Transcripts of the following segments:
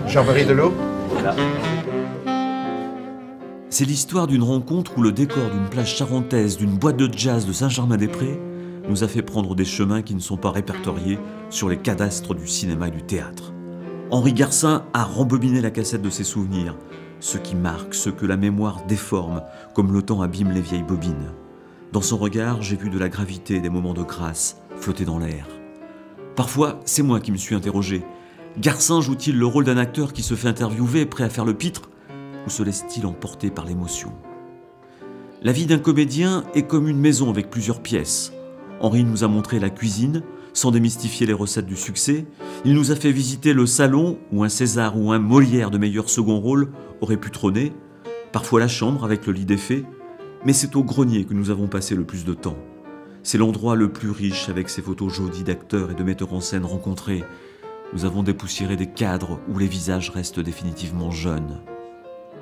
Jean-Marie Delot. Voilà. C'est l'histoire d'une rencontre où le décor d'une plage charentaise d'une boîte de jazz de Saint-Germain-des-Prés nous a fait prendre des chemins qui ne sont pas répertoriés sur les cadastres du cinéma et du théâtre. Henri Garcin a rembobiné la cassette de ses souvenirs, ceux qui marquent, ceux que la mémoire déforme, comme le temps abîme les vieilles bobines. Dans son regard, j'ai vu de la gravité, des moments de grâce flotter dans l'air. Parfois, c'est moi qui me suis interrogé. Garcin joue-t-il le rôle d'un acteur qui se fait interviewer, prêt à faire le pitre, ou se laisse-t-il emporter par l'émotion? La vie d'un comédien est comme une maison avec plusieurs pièces. Henri nous a montré la cuisine, sans démystifier les recettes du succès. Il nous a fait visiter le salon où un César ou un Molière de meilleur second rôle aurait pu trôner, parfois la chambre avec le lit défait, mais c'est au grenier que nous avons passé le plus de temps. C'est l'endroit le plus riche avec ses photos jaudies d'acteurs et de metteurs en scène rencontrés. Nous avons dépoussiéré des cadres où les visages restent définitivement jeunes.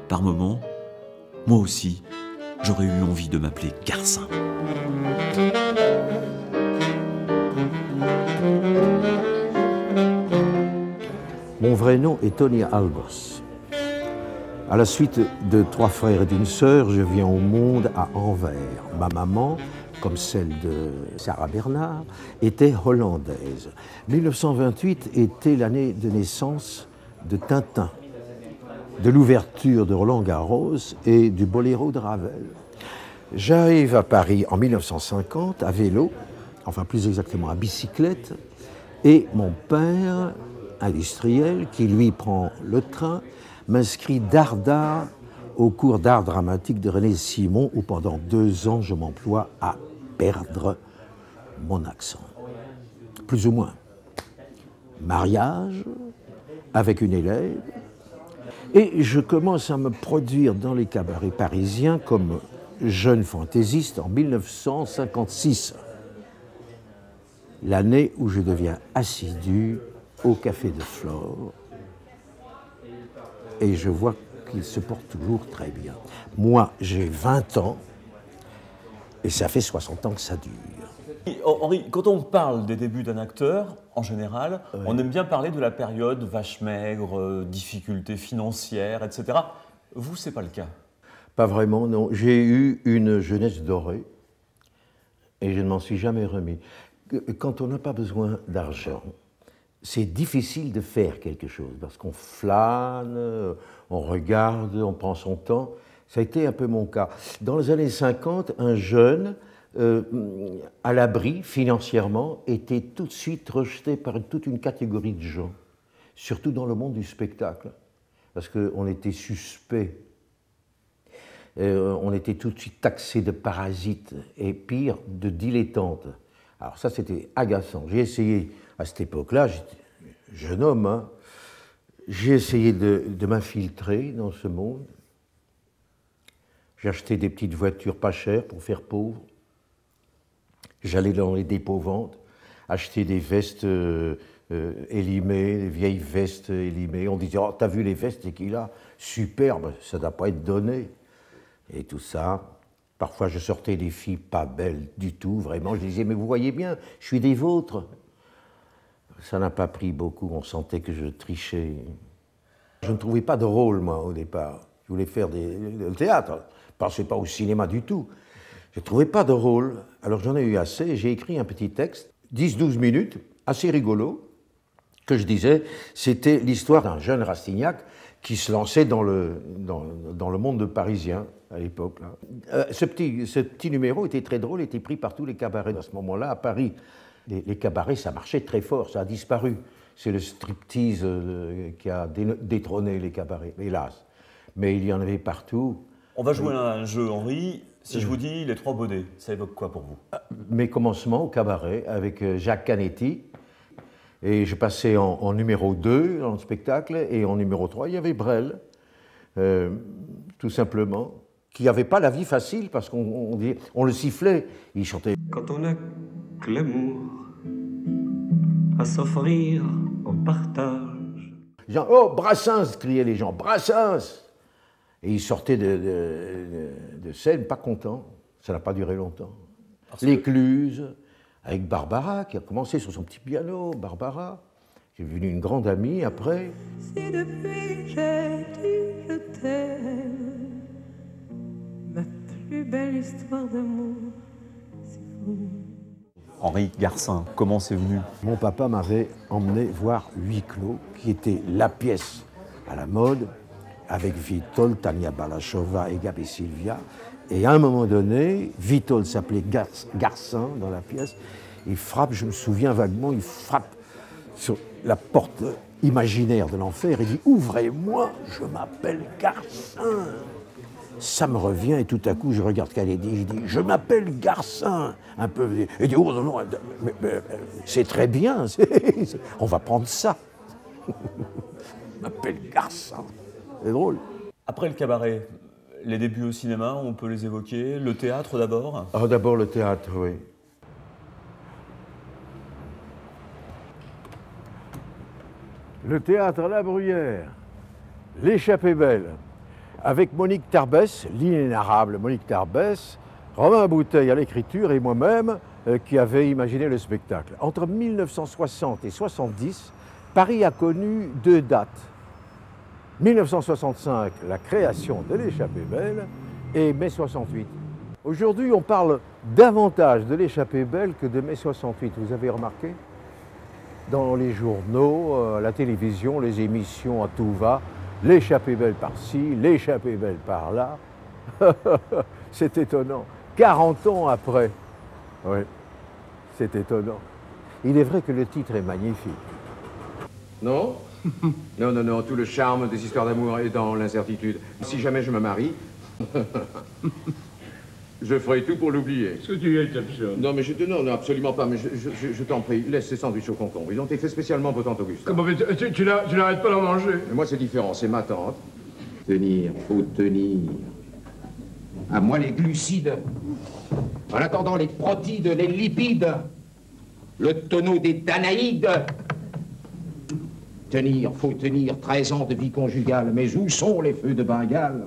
Par moments, moi aussi, j'aurais eu envie de m'appeler Garcin. Mon vrai nom est Tony Albers. À la suite de 3 frères et d'une sœur, je viens au monde à Anvers. Ma maman, comme celle de Sarah Bernard, était hollandaise. 1928 était l'année de naissance de Tintin, de l'ouverture de Roland-Garros et du Boléro de Ravel. J'arrive à Paris en 1950 à vélo, enfin plus exactement à bicyclette, et mon père, industriel, qui lui prend le train, m'inscrit d'art au cours d'art dramatique de René Simon, où pendant 2 ans je m'emploie à perdre mon accent. Plus ou moins. Mariage avec une élève, et je commence à me produire dans les cabarets parisiens comme jeune fantaisiste en 1956, l'année où je deviens assidu au Café de Flore, et je vois qu'il se porte toujours très bien. Moi, j'ai 20 ans, et ça fait 60 ans que ça dure. Henri, quand on parle des débuts d'un acteur, en général, oui, on aime bien parler de la période vache maigre, difficultés financières, etc. Vous, c'est pas le cas? Pas vraiment, non. J'ai eu une jeunesse dorée, et je ne m'en suis jamais remis. Quand on n'a pas besoin d'argent, c'est difficile de faire quelque chose, parce qu'on flâne, on regarde, on prend son temps. Ça a été un peu mon cas. Dans les années 50, un jeune, à l'abri financièrement, était tout de suite rejeté par toute une catégorie de gens, surtout dans le monde du spectacle, parce qu'on était suspect. On était tout de suite taxé de parasites, et pire, de dilettantes. Alors ça, c'était agaçant. J'ai essayé, à cette époque-là, j'étais jeune homme, hein, j'ai essayé de m'infiltrer dans ce monde. J'ai acheté des petites voitures pas chères pour faire pauvre. J'allais dans les dépôts-ventes, acheter des vestes élimées, des vieilles vestes élimées. On disait, oh, t'as vu les vestes qu'il a? Superbe, ça ne doit pas être donné. Et tout ça. Parfois, je sortais des filles pas belles du tout, vraiment. Je disais, mais vous voyez bien, je suis des vôtres. Ça n'a pas pris beaucoup, on sentait que je trichais. Je ne trouvais pas de rôle, moi, au départ. Je voulais faire le théâtre. Je ne pensais pas au cinéma du tout. Je ne trouvais pas de rôle. Alors j'en ai eu assez, j'ai écrit un petit texte, 10-12 minutes, assez rigolo, que je disais, c'était l'histoire d'un jeune Rastignac qui se lançait dans le monde parisien à l'époque. Ce petit numéro était très drôle, était pris par tous les cabarets. À ce moment-là, à Paris, les cabarets, ça marchait très fort, ça a disparu. C'est le striptease qui a détrôné les cabarets, hélas. Mais il y en avait partout. On va jouer à un jeu, Henri. Si je vous dis les 3 bonnets, ça évoque quoi pour vous? Mes commencements au cabaret avec Jacques Canetti. Et je passais en numéro 2 dans le spectacle, et en numéro 3, il y avait Brel, tout simplement, qui n'avait pas la vie facile, parce qu'on le sifflait, il chantait. Quand on a que l'amour à s'offrir en partage. Genre, oh, Brassens, criaient les gens, Brassens! Et il sortait de scène pas content, ça n'a pas duré longtemps. L'Écluse, avec Barbara, qui a commencé sur son petit piano, Barbara, qui est devenue une grande amie après. Si depuis j'ai dit je t'aime, ma plus belle histoire d'amour, c'est vous. Henri Garcin, comment c'est venu? Mon papa m'avait emmené voir Huis clos, qui était la pièce à la mode, avec Vitol, Tania Balachova et Gabi Sylvia. Et à un moment donné, Vitol s'appelait Garcin dans la pièce. Il frappe, je me souviens vaguement, il frappe sur la porte imaginaire de l'enfer et dit « Ouvrez-moi, je m'appelle Garcin ». Ça me revient et tout à coup, je regarde Khaledi, je dis « Je m'appelle Garcin ». Un peu, et dit « Oh non, non, c'est très bien, on va prendre ça ». Je m'appelle Garcin. C'est drôle. Après le cabaret, les débuts au cinéma, on peut les évoquer. Le théâtre d'abord? Ah, d'abord le théâtre, oui. Le théâtre à la Bruyère, L'échappée belle, avec Monique Tarbès, l'inénarrable Monique Tarbès, Romain Bouteille à l'écriture et moi-même qui avait imaginé le spectacle. Entre 1960 et 1970, Paris a connu deux dates. 1965, la création de L'échappée belle, et mai 68. Aujourd'hui, on parle davantage de L'échappée belle que de mai 68. Vous avez remarqué? Dans les journaux, la télévision, les émissions à tout va, L'échappée belle par-ci, L'échappée belle par-là. C'est étonnant. 40 ans après. Oui, c'est étonnant. Il est vrai que le titre est magnifique. Non? Non, non, non, tout le charme des histoires d'amour est dans l'incertitude. Si jamais je me marie, je ferai tout pour l'oublier. Est-ce que tu es absurde? Non, mais non, non, absolument pas, mais je t'en prie, laisse ces sandwichs au concombre. Ils ont été faits spécialement pour tante Auguste. Comment, tu n'arrêtes pas d'en manger? Mais moi, c'est différent, c'est ma tante. Tenir, faut tenir. À moi, les glucides. En attendant, les protides, les lipides. Le tonneau des Danaïdes. Tenir, faut tenir 13 ans de vie conjugale. Mais où sont les feux de Bengale?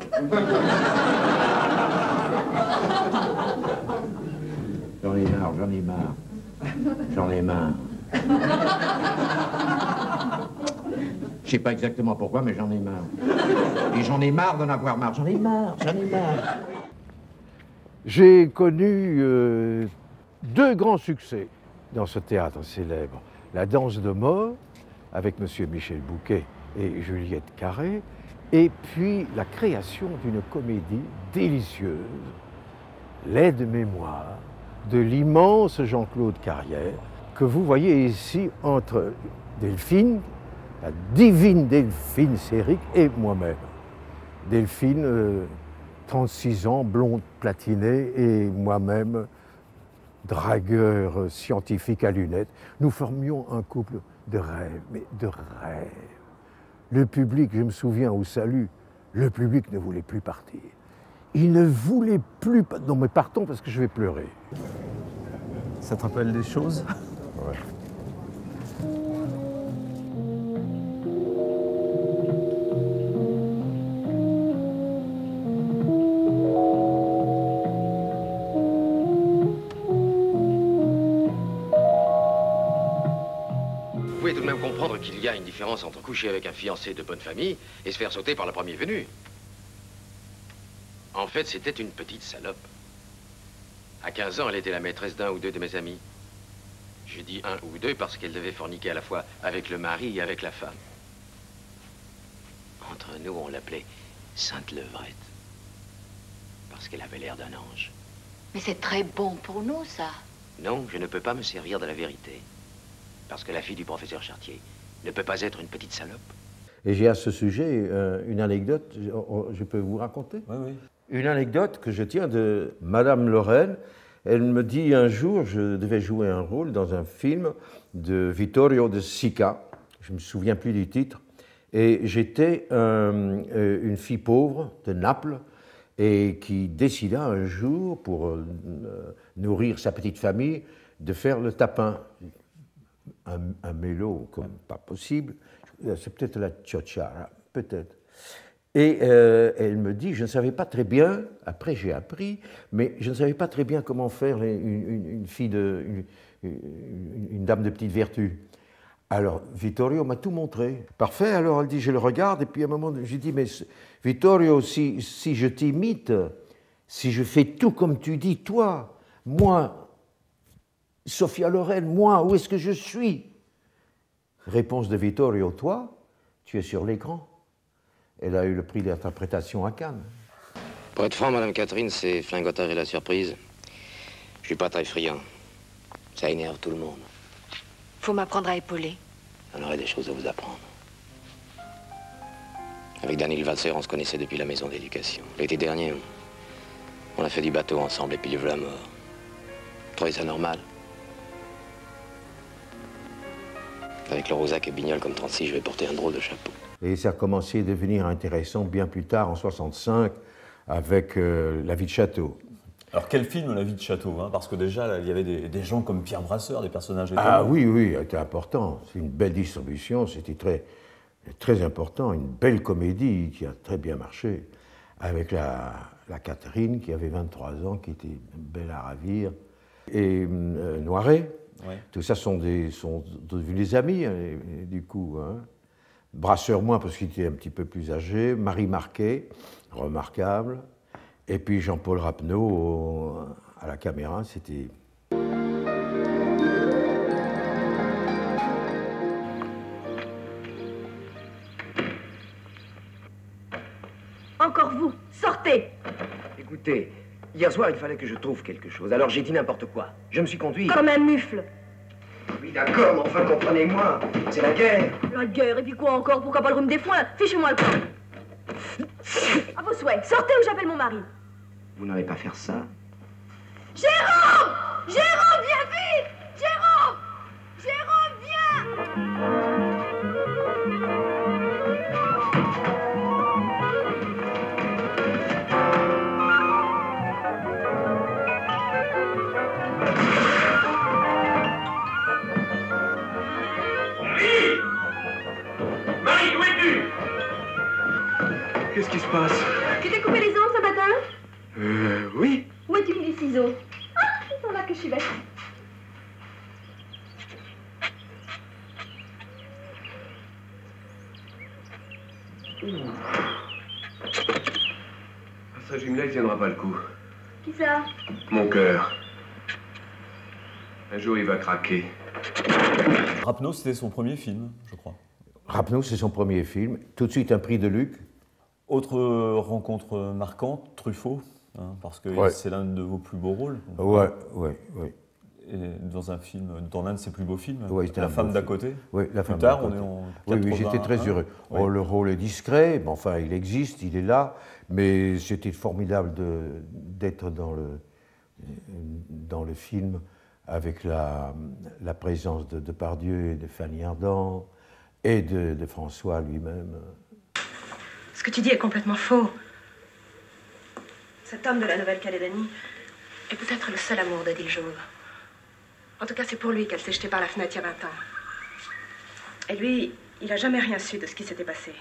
J'en ai marre, j'en ai marre. J'en ai marre. Je sais pas exactement pourquoi, mais j'en ai marre. Et j'en ai marre d'en avoir marre. J'en ai marre, j'en ai marre. J'ai connu deux grands succès dans ce théâtre célèbre. La danse de mort, avec M. Michel Bouquet et Juliette Carré, et puis la création d'une comédie délicieuse, L'aide-mémoire, de l'immense Jean-Claude Carrière, que vous voyez ici entre Delphine, la divine Delphine Séric, et moi-même. Delphine, 36 ans, blonde platinée, et moi-même, dragueur scientifique à lunettes. Nous formions un couple de rêve, mais de rêve. Le public, je me souviens au salut, le public ne voulait plus partir. Il ne voulait plus... Non mais partons parce que je vais pleurer. Ça te rappelle des choses? Ouais. Vous pouvez tout de même comprendre qu'il y a une différence entre coucher avec un fiancé de bonne famille et se faire sauter par le premier venu. En fait, c'était une petite salope. À 15 ans, elle était la maîtresse d'un ou deux de mes amis. Je dis un ou deux parce qu'elle devait forniquer à la fois avec le mari et avec la femme. Entre nous, on l'appelait Sainte Levrette. Parce qu'elle avait l'air d'un ange. Mais c'est très bon pour nous, ça. Non, je ne peux pas me servir de la vérité. Parce que la fille du professeur Chartier ne peut pas être une petite salope. Et j'ai à ce sujet une anecdote, je peux vous raconter? Oui, oui. Une anecdote que je tiens de Madame Lorraine. Elle me dit un jour, je devais jouer un rôle dans un film de Vittorio De Sica, je ne me souviens plus du titre, et j'étais une fille pauvre de Naples et qui décida un jour, pour nourrir sa petite famille, de faire le tapin. Un mélo comme pas possible, c'est peut-être la ciociara, peut-être. Et elle me dit, je ne savais pas très bien, après j'ai appris, mais je ne savais pas très bien comment faire une dame de petite vertu. Alors Vittorio m'a tout montré. Parfait, alors elle dit, je le regarde, et puis à un moment, j'ai dit, mais Vittorio, si je t'imite, si je fais tout comme tu dis, toi, moi, Sophia Loren, moi, où est-ce que je suis? Réponse de Vittorio, toi, tu es sur l'écran. Elle a eu le prix d'interprétation à Cannes. Pour être franc, Madame Catherine, c'est Flingoteur et la surprise. Je suis pas très friand. Ça énerve tout le monde. Faut m'apprendre à épauler. On aurait des choses à vous apprendre. Avec Daniel Vasseur, on se connaissait depuis la maison d'éducation. L'été dernier, on a fait du bateau ensemble et puis il veut la mort. Vous trouvez ça normal? Avec le Rosac et Bignol comme 36, je vais porter un drôle de chapeau. Et ça a commencé à devenir intéressant bien plus tard, en 65, avec La vie de château. Alors quel film, La vie de château, hein, parce que déjà, là, il y avait des gens comme Pierre Brasseur, des personnages étonnants. Ah oui, oui, c'était important. C'est une belle distribution, c'était très, très important. Une belle comédie qui a très bien marché, avec la Catherine, qui avait 23 ans, qui était belle à ravir, et Noiret. Ouais. Tout ça sont devenus des amis, hein, du coup. Hein. Brasseur moins, parce qu'il était un petit peu plus âgé. Marie Marquet, remarquable. Et puis Jean-Paul Rapneau à la caméra, c'était... Encore vous, sortez! Écoutez, hier soir, il fallait que je trouve quelque chose. Alors j'ai dit n'importe quoi. Je me suis conduit... Comme un mufle. Oui, d'accord, mais enfin, comprenez-moi. C'est la guerre. La guerre, et puis quoi encore? Pourquoi pas le rhume des foins? Fichez-moi le camp. À vos souhaits. Sortez ou j'appelle mon mari. Vous n'allez pas faire ça? Jérôme! Jérôme, viens vite! Jérôme! Jérôme, viens! Marie, où es-tu? Qu'est-ce qui se passe? Tu t'es coupé les ongles ce matin? Oui. Où as-tu mis les ciseaux? Ah, ils sont là que je suis bête. Ça, Jim-là, il tiendra pas le coup. Qui ça? Mon cœur. Un jour, il va craquer. Rapneau, c'était son premier film, je crois. Rapneau, c'est son premier film. Tout de suite, un prix de Luc. Autre rencontre marquante, Truffaut, hein, parce que ouais. C'est l'un de vos plus beaux rôles. Oui. Et dans un film, dans l'un de ses plus beaux films, ouais, La femme d'à côté. Oui, La femme d'à côté. Plus tard, on est en 80, oui, j'étais très heureux. Oui. Oh, le rôle est discret, mais enfin, il existe, il est là, mais c'était formidable d'être dans le film avec la présence de Depardieu et de Fanny Ardant et de François lui-même. Ce que tu dis est complètement faux. Cet homme de la Nouvelle-Calédonie est peut-être le seul amour d'Odile Jouve. En tout cas, c'est pour lui qu'elle s'est jetée par la fenêtre il y a 20 ans. Et lui, il n'a jamais rien su de ce qui s'était passé.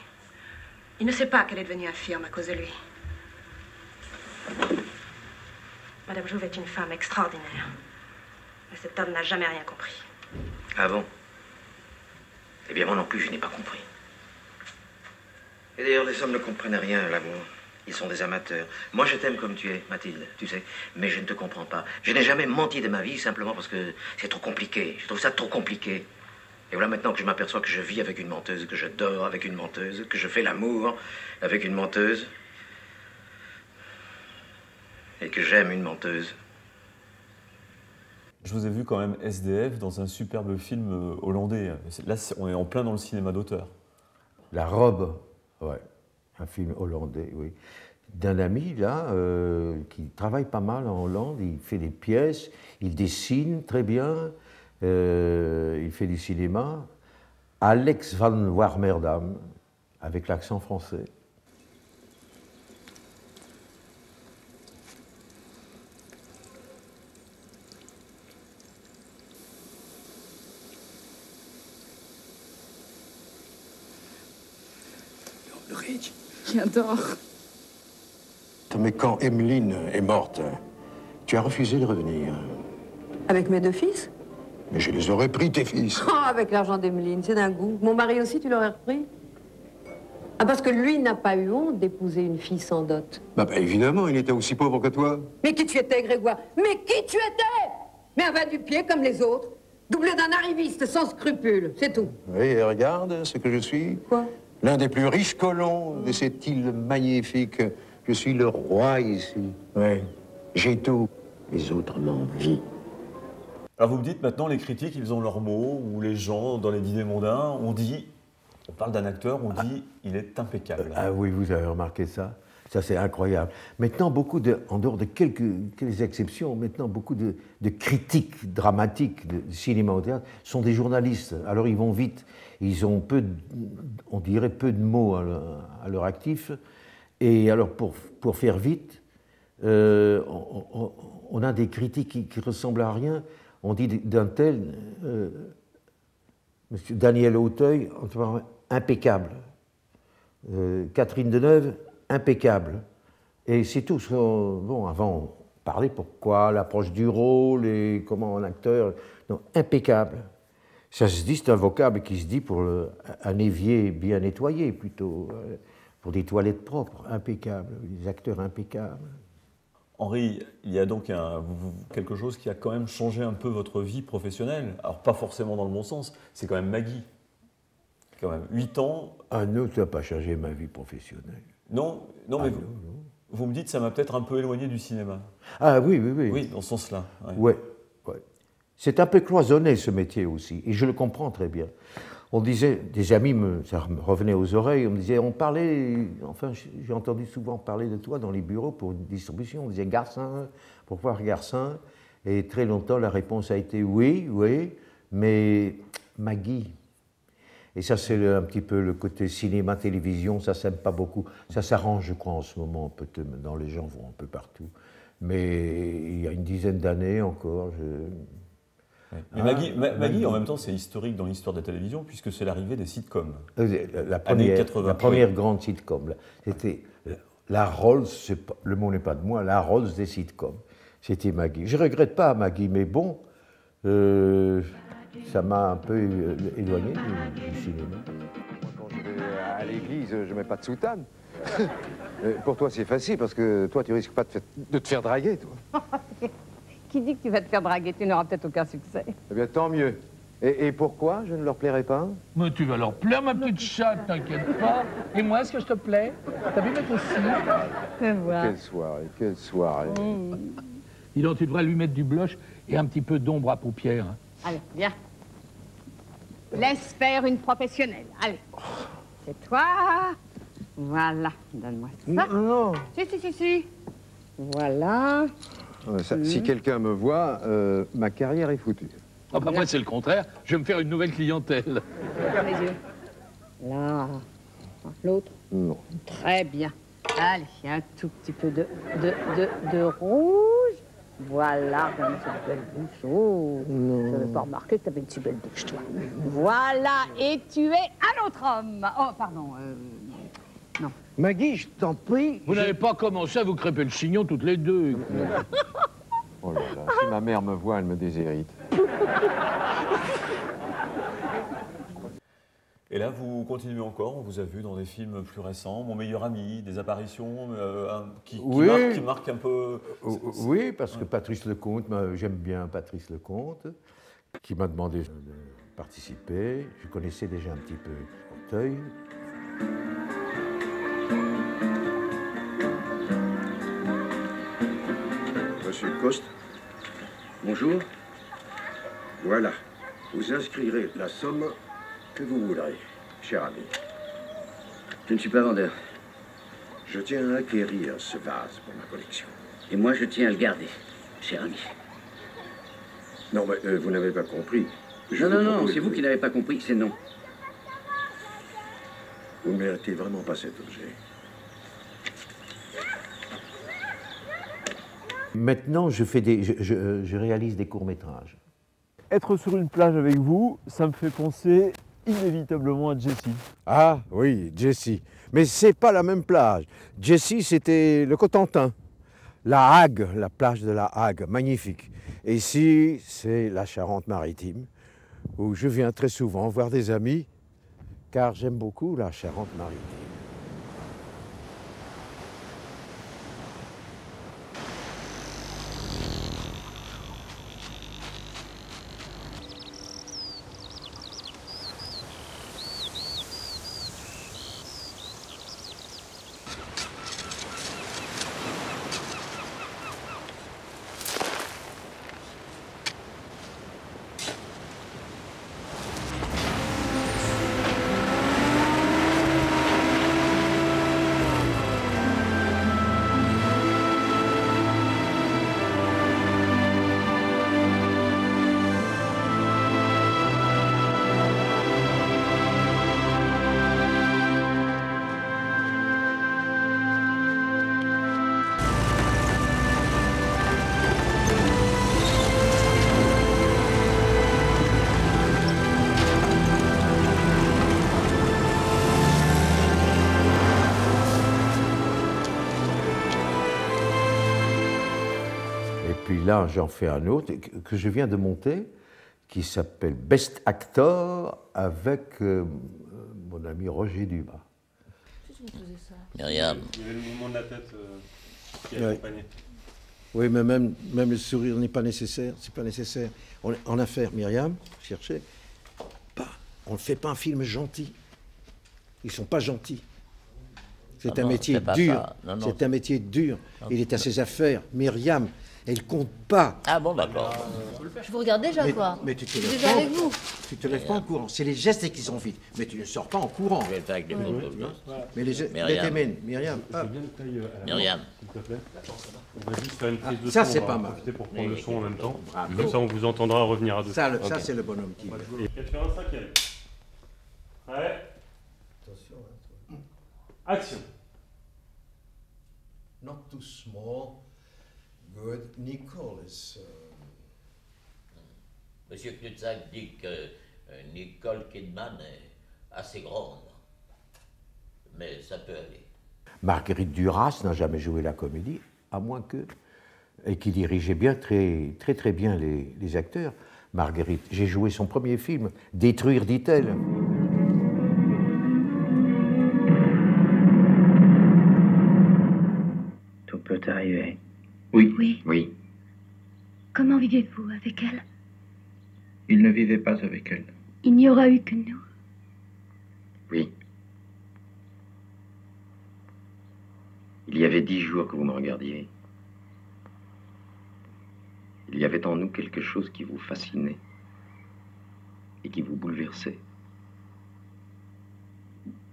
Il ne sait pas qu'elle est devenue infirme à cause de lui. Madame Jouve est une femme extraordinaire. Mais cet homme n'a jamais rien compris. Ah bon? Eh bien, moi non plus, je n'ai pas compris. Et d'ailleurs, les hommes ne comprennent rien à l'amour. Ils sont des amateurs. Moi, je t'aime comme tu es, Mathilde, tu sais. Mais je ne te comprends pas. Je n'ai jamais menti de ma vie simplement parce que c'est trop compliqué. Je trouve ça trop compliqué. Et voilà maintenant que je m'aperçois que je vis avec une menteuse, que je dors avec une menteuse, que je fais l'amour avec une menteuse. Et que j'aime une menteuse. Je vous ai vu quand même SDF dans un superbe film hollandais. Là, on est en plein dans le cinéma d'auteur. La robe, ouais. Un film hollandais, oui. D'un ami, là, qui travaille pas mal en Hollande. Il fait des pièces, il dessine très bien, il fait du cinéma. Alex van Warmerdam, avec l'accent français. Ulrich, J'adore. Mais quand Emeline est morte, tu as refusé de revenir. Avec mes 2 fils? Mais je les aurais pris, tes fils. Oh, avec l'argent d'Emeline, c'est d'un goût. Mon mari aussi, tu l'aurais repris? Ah, parce que lui n'a pas eu honte d'épouser une fille sans dot. Bah, évidemment, il était aussi pauvre que toi. Mais qui tu étais, Grégoire? Mais qui tu étais? Mais un va du pied comme les autres, doublé d'un arriviste sans scrupules, c'est tout. Oui, et regarde ce que je suis. Quoi? L'un des plus riches colons de cette île magnifique. Je suis le roi ici. Oui, j'ai tout. Les autres m'envient. Alors vous me dites maintenant, les critiques, ils ont leurs mots, ou les gens, dans les dîners mondains, on parle d'un acteur, on dit il est impeccable. Ah oui, vous avez remarqué ça? Ça, c'est incroyable. Maintenant, en dehors de quelques exceptions, maintenant, beaucoup de critiques dramatiques de cinéma au théâtre sont des journalistes. Alors, ils vont vite. Ils ont on dirait, peu de mots à leur actif. Et alors, pour faire vite, on a des critiques qui ressemblent à rien. On dit d'un tel, Monsieur Daniel Auteuil, impeccable. Catherine Deneuve, impeccable. Et c'est tout. Bon, avant, on parlait pourquoi, l'approche du rôle et comment un acteur. Non, impeccable. Ça se dit, c'est un vocable qui se dit pour un évier bien nettoyé, plutôt, pour des toilettes propres, impeccable, des acteurs impeccables. Henri, il y a donc quelque chose qui a quand même changé un peu votre vie professionnelle. Alors, pas forcément dans le bon sens, c'est quand même Maggie. Quand même, 8 ans. Ah non, ça n'a pas changé ma vie professionnelle. Non, mais vous me dites ça m'a peut-être un peu éloigné du cinéma. Ah oui, oui, oui. Oui, dans ce sens-là. Ouais. C'est un peu cloisonné ce métier aussi, et je le comprends très bien. On disait, des amis, ça me revenait aux oreilles, on me disait, enfin j'ai entendu souvent parler de toi dans les bureaux pour une distribution, on disait Garcin, pourquoi Garcin? Et très longtemps la réponse a été oui, mais Maggie. Et ça, c'est un petit peu le côté cinéma-télévision, ça s'aime pas beaucoup. Ça s'arrange, je crois, en ce moment, peut-être maintenant, les gens vont un peu partout. Mais il y a une dizaine d'années encore, Mais Maggie, en même temps, c'est historique dans l'histoire de la télévision, puisque c'est l'arrivée des sitcoms. La première grande sitcom. C'était la Rolls, le mot n'est pas de moi, la Rolls des sitcoms. C'était Maggie. Je ne regrette pas Maggie, mais bon, ça m'a un peu éloigné du cinéma. Quand je vais à l'église, je ne mets pas de soutane. Pour toi, c'est facile, parce que toi, tu risques pas de te faire draguer, toi. Qui dit que tu vas te faire draguer? Tu n'auras peut-être aucun succès. Eh bien, tant mieux. Et pourquoi je ne leur plairai pas? Mais tu vas leur plaire, ma petite chatte, t'inquiète pas. Et moi, est-ce que je te plais? T'as vu mettre aussi? Quelle soirée, quelle soirée. Dis donc, tu devrais lui mettre du blush et un petit peu d'ombre à paupières. Allez, viens. Laisse faire une professionnelle. Allez. C'est toi. Voilà. Donne-moi ça. Non. Si. Voilà. Si quelqu'un me voit, ma carrière est foutue. Ah bah moi, c'est le contraire. Je vais me faire une nouvelle clientèle. Ferme les yeux. Là. L'autre? Non. Très bien. Allez, un tout petit peu de rouge. Voilà, regarde cette belle bouche. Oh, je n'avais pas remarqué que tu avais une si belle bouche, toi. Voilà, et tu es un autre homme. Oh, pardon, non. Maggie, je t'en prie. Vous n'avez pas commencé à vous crêper le chignon toutes les deux. Oh là là, si ma mère me voit, elle me déshérite. Et là, vous continuez encore, on vous a vu dans des films plus récents, Mon meilleur ami, des apparitions qui marquent un peu... Oui, parce que Patrice Lecomte, j'aime bien Patrice Lecomte, qui m'a demandé de participer. Je connaissais déjà un petit peu Auteuil. Monsieur Coste, bonjour. Voilà, vous inscrirez la somme que vous voudrez, cher ami. Je ne suis pas vendeur. Je tiens à acquérir ce vase pour ma collection. Et moi, je tiens à le garder, cher ami. Non, mais vous n'avez pas compris. Non, c'est vous qui n'avez pas compris, c'est non. Vous ne méritez vraiment pas cet objet. Maintenant, je réalise des courts-métrages. Être sur une plage avec vous, ça me fait penser inévitablement à Jessie. Ah oui, Jessie. Mais c'est pas la même plage. Jessie, c'était le Cotentin. La Hague, la plage de la Hague, magnifique. Et ici, c'est la Charente-Maritime, où je viens très souvent voir des amis, car j'aime beaucoup la Charente-Maritime. Puis là, j'en fais un autre que je viens de monter, qui s'appelle Best Actor, avec mon ami Roger Dumas. Myriam. Il y avait le mouvement de la tête qui Ouais. accompagnait. Oui, mais même le sourire n'est pas nécessaire. C'est pas nécessaire. En affaire, Myriam, cherchez. On ne fait pas un film gentil. Ils sont pas gentils. C'est un métier dur. C'est un métier dur. Il est à ses affaires. Myriam, elle compte pas. Ah bon, d'accord. Je vous regarde déjà, quoi. Mais tu te Je suis lèves déjà pas. avec vous. Tu te lèves pas en courant. C'est les gestes qui sont vite. Mais tu ne sors pas en courant. Je vais le faire avec les photos. Mais les Myriam. Myriam. C'est bien de taille à la Myriam. main, s'il te plaît. On va juste faire une prise de son. Ça, c'est on va pas en mal. profiter pour prendre le son en même temps. Bravo. Comme ça, on vous entendra revenir à deux. Ça, Ok. c'est le bonhomme qui... Et tu fais un cinquième. Ouais. Attention. Action. Not too small. Good. Nicole is... Monsieur Knutzak dit que Nicole Kidman est assez grande. Mais ça peut aller. Marguerite Duras n'a jamais joué la comédie, à moins que... Et qui dirigeait bien, très bien les acteurs. Marguerite, j'ai joué son premier film, Détruire, dit-elle. Tout peut arriver. Oui. Oui. Oui. Comment vivez-vous avec elle? Il ne vivait pas avec elle. Il n'y aura eu que nous. Oui. Il y avait 10 jours que vous me regardiez. Il y avait en nous quelque chose qui vous fascinait et qui vous bouleversait.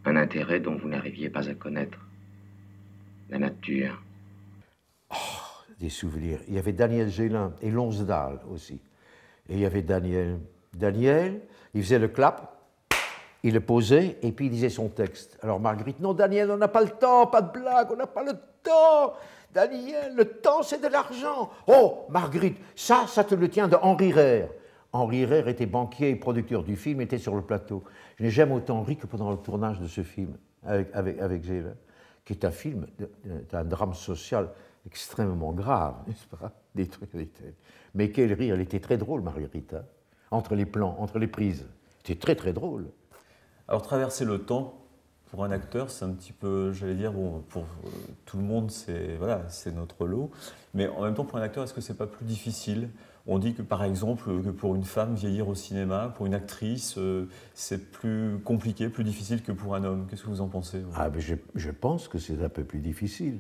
Un intérêt dont vous n'arriviez pas à connaître. La nature. Des souvenirs. Il y avait Daniel Gélin et Lonsdal aussi. Et il y avait Daniel. Daniel, il faisait le clap, il le posait et puis il disait son texte. Alors Marguerite, non Daniel, on n'a pas le temps, pas de blague, on n'a pas le temps. Daniel, le temps c'est de l'argent. Oh Marguerite, ça te le tient de Henri Reyre. Henri Reyre était banquier et producteur du film, était sur le plateau. Je n'ai jamais autant ri que pendant le tournage de ce film avec Gélin, qui est un film, un drame social extrêmement grave, n'est-ce pas? Mais quel rire, elle était très drôle, Marguerite, hein, entre les plans, entre les prises. C'était très drôle. Alors traverser le temps, pour un acteur, c'est un petit peu, j'allais dire, bon, pour tout le monde, c'est voilà, c'est notre lot. Mais en même temps, pour un acteur, est-ce que c'est pas plus difficile? On dit que, par exemple, que pour une femme, vieillir au cinéma, pour une actrice, c'est plus compliqué, plus difficile que pour un homme. Qu'est-ce que vous en pensez? Ah, mais je pense que c'est un peu plus difficile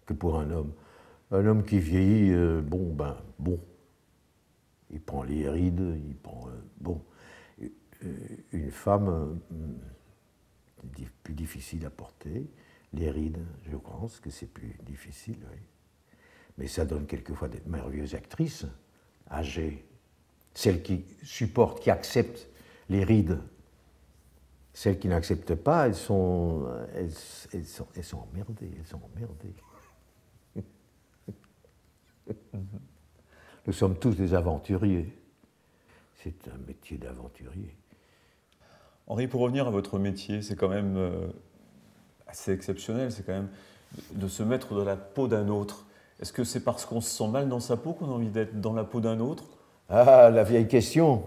que pour un homme. Un homme qui vieillit, bon. Il prend les rides, il prend... bon. Une femme, plus difficile à porter. Les rides, je pense que c'est plus difficile, oui. Mais ça donne quelquefois des merveilleuses actrices, âgées. Celles qui supportent, qui acceptent les rides. Celles qui n'acceptent pas, elles sont emmerdées, elles sont emmerdées. Nous sommes tous des aventuriers. C'est un métier d'aventurier. Henri, pour revenir à votre métier, c'est quand même assez exceptionnel, c'est quand même de se mettre dans la peau d'un autre. Est-ce que c'est parce qu'on se sent mal dans sa peau qu'on a envie d'être dans la peau d'un autre? Ah, la vieille question.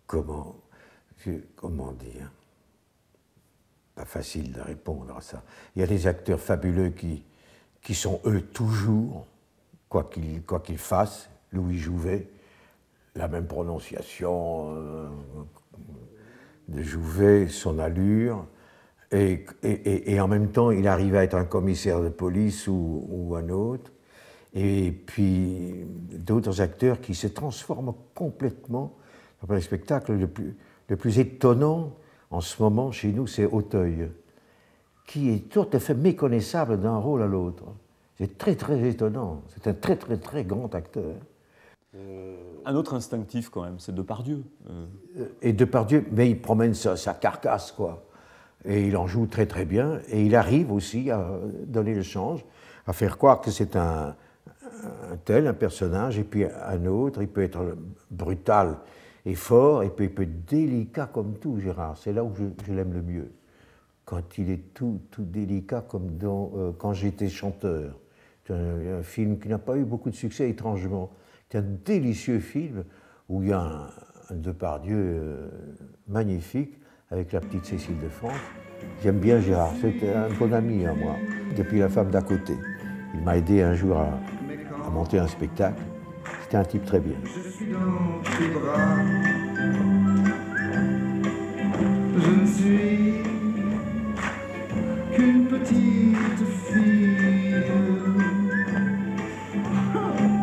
Comment dire? Pas facile de répondre à ça. Il y a des acteurs fabuleux qui sont eux toujours, quoi qu'ils fassent. Louis Jouvet, la même prononciation de Jouvet, son allure, et en même temps il arrive à être un commissaire de police ou un autre. Et puis d'autres acteurs qui se transforment complètement. Le spectacle le plus étonnant en ce moment chez nous, c'est Auteuil, qui est tout à fait méconnaissable d'un rôle à l'autre. C'est très très étonnant. C'est un très très très grand acteur. Un autre instinctif quand même, c'est Depardieu. Et Depardieu, mais il promène sa carcasse, quoi. Et il en joue très très bien. Et il arrive aussi à donner le change, à faire croire que c'est un personnage, et puis un autre. Il peut être brutal et fort, et puis il peut être délicat comme tout, Gérard. C'est là où je l'aime le mieux. Quand il est tout délicat, comme dans Quand j'étais chanteur. C'est un film qui n'a pas eu beaucoup de succès, étrangement. C'est un délicieux film où il y a un Depardieu magnifique avec la petite Cécile de France. J'aime bien Gérard, c'est un bon ami à moi, depuis La femme d'à côté. Il m'a aidé un jour à monter un spectacle. C'était un type très bien. Je suis dans tes bras. Je ne suis qu'une petite fille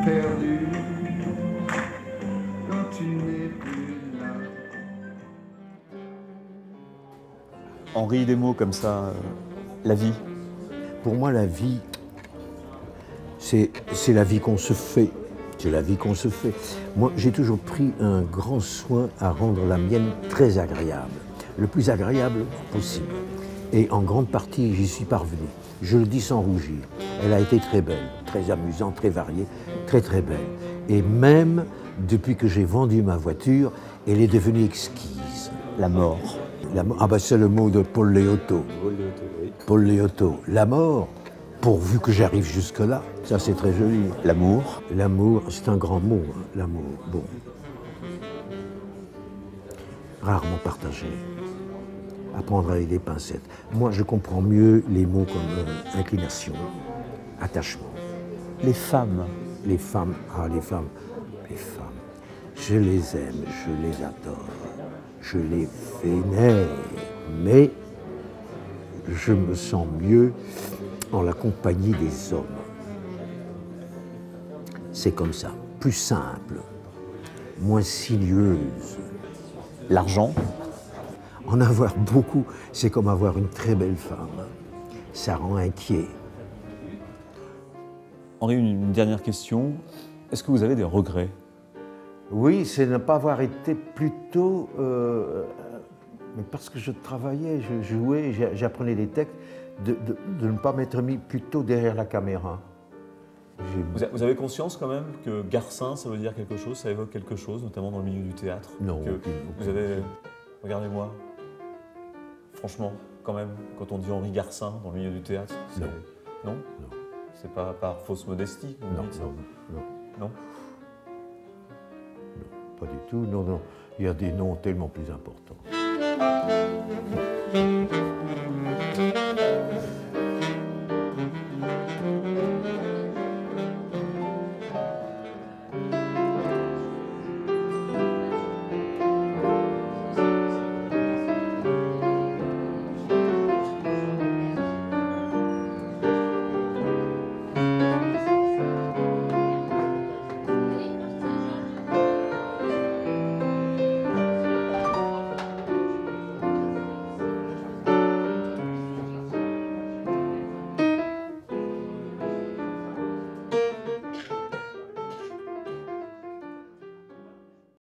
perdue quand tu n'es plus là. Henri, des mots comme ça, la vie. Pour moi, la vie, c'est la vie qu'on se fait. C'est la vie qu'on se fait. Moi, j'ai toujours pris un grand soin à rendre la mienne très agréable, le plus agréable possible. Et en grande partie, j'y suis parvenu. Je le dis sans rougir. Elle a été très belle, très amusante, très variée, très très belle. Et même depuis que j'ai vendu ma voiture, elle est devenue exquise. La mort. Ah ben c'est le mot de Paul Léoto. Paul Léoto. La mort, pourvu que j'arrive jusque-là, ça c'est très joli. L'amour. L'amour, c'est un grand mot, hein, l'amour. Bon. Rarement partagé. À prendre avec des pincettes. Moi, je comprends mieux les mots comme inclination, attachement. Les femmes. Les femmes, les femmes. Je les aime, je les adore, je les vénère, mais je me sens mieux en la compagnie des hommes. C'est comme ça, plus simple, moins sinueuse. L'argent. En avoir beaucoup, c'est comme avoir une très belle femme. Ça rend inquiet. Henri, une dernière question. Est-ce que vous avez des regrets? Oui, c'est ne pas avoir été plus tôt, mais parce que je travaillais, je jouais, j'apprenais des textes, de ne pas m'être mis plus tôt derrière la caméra. Vous avez conscience quand même que Garcin, ça veut dire quelque chose, ça évoque quelque chose, notamment dans le milieu du théâtre? Non. Que vous avez... Regardez-moi. Franchement, quand même, quand on dit Henri Garcin dans le milieu du théâtre, c'est... Non. Non. C'est pas par fausse modestie que vous dites ça? Non. Pas du tout, non. Il y a des noms tellement plus importants.